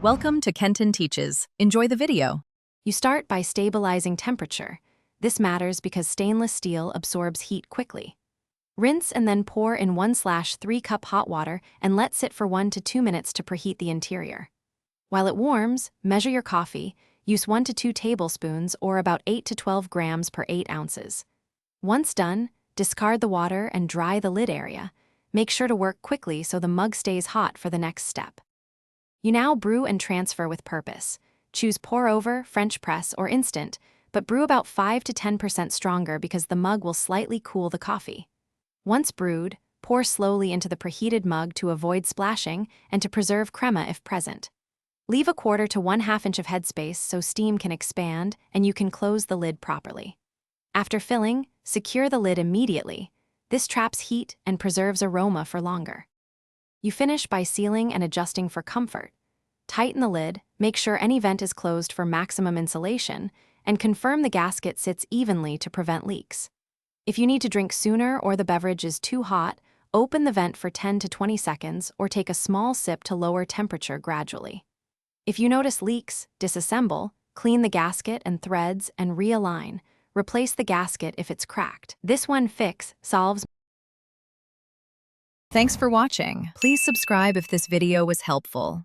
Welcome to Kenton Teaches. Enjoy the video. You start by stabilizing temperature. This matters because stainless steel absorbs heat quickly. Rinse and then pour in 1/3 cup hot water and let sit for 1 to 2 minutes to preheat the interior. While it warms, measure your coffee. Use 1 to 2 tablespoons or about 8 to 12 grams per 8 ounces. Once done, discard the water and dry the lid area. Make sure to work quickly so the mug stays hot for the next step. You now brew and transfer with purpose. Choose pour over, French press, or instant, but brew about 5 to 10% stronger because the mug will slightly cool the coffee. Once brewed, pour slowly into the preheated mug to avoid splashing and to preserve crema if present. Leave a 1/4 to 1/2 inch of headspace so steam can expand and you can close the lid properly. After filling, secure the lid immediately. This traps heat and preserves aroma for longer. You finish by sealing and adjusting for comfort. Tighten the lid, make sure any vent is closed for maximum insulation, and confirm the gasket sits evenly to prevent leaks. If you need to drink sooner or the beverage is too hot, open the vent for 10 to 20 seconds or take a small sip to lower temperature gradually. If you notice leaks, disassemble, clean the gasket and threads, and realign. Replace the gasket if it's cracked. This one fix solves. Thanks for watching. Please subscribe if this video was helpful.